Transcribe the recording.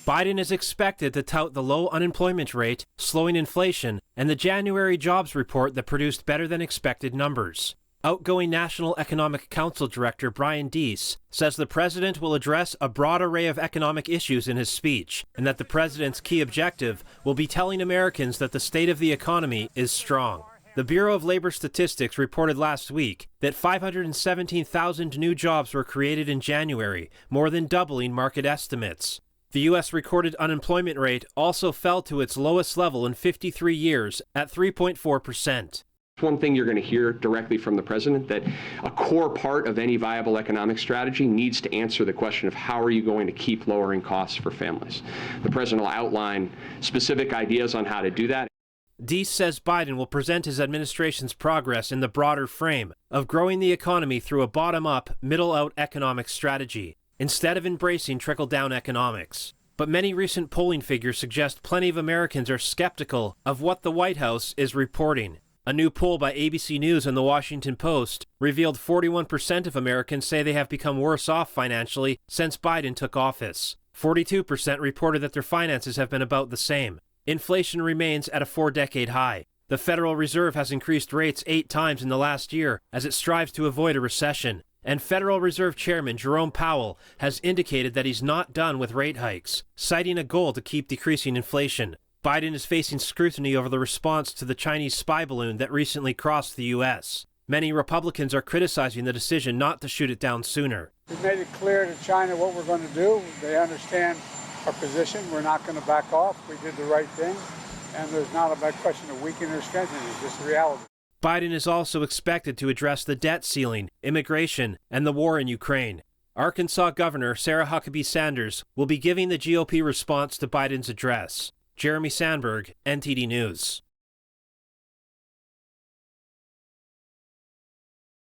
Biden is expected to tout the low unemployment rate, slowing inflation, and the January jobs report that produced better than expected numbers. Outgoing National Economic Council Director Brian Deese says the president will address a broad array of economic issues in his speech, and that the president's key objective will be telling Americans that the state of the economy is strong. The Bureau of Labor Statistics reported last week that 517,000 new jobs were created in January, more than doubling market estimates. The U.S. recorded unemployment rate also fell to its lowest level in 53 years at 3.4%. One thing you're going to hear directly from the president, that a core part of any viable economic strategy needs to answer the question of how are you going to keep lowering costs for families. The president will outline specific ideas on how to do that. Deese says Biden will present his administration's progress in the broader frame of growing the economy through a bottom-up, middle-out economic strategy, instead of embracing trickle-down economics. But many recent polling figures suggest plenty of Americans are skeptical of what the White House is reporting. A new poll by ABC News and The Washington Post revealed 41% of Americans say they have become worse off financially since Biden took office. 42% reported that their finances have been about the same. Inflation remains at a 4-decade high. The Federal Reserve has increased rates 8 times in the last year as it strives to avoid a recession. And Federal Reserve Chairman Jerome Powell has indicated that he's not done with rate hikes, citing a goal to keep decreasing inflation. Biden is facing scrutiny over the response to the Chinese spy balloon that recently crossed the U.S. Many Republicans are criticizing the decision not to shoot it down sooner. We've made it clear to China what we're going to do. They understand our position. We're not going to back off. We did the right thing. And there's not a question of weakening or strengthening. It's just the reality. Biden is also expected to address the debt ceiling, immigration, and the war in Ukraine. Arkansas Governor Sarah Huckabee Sanders will be giving the GOP response to Biden's address. Jeremy Sandberg, NTD News.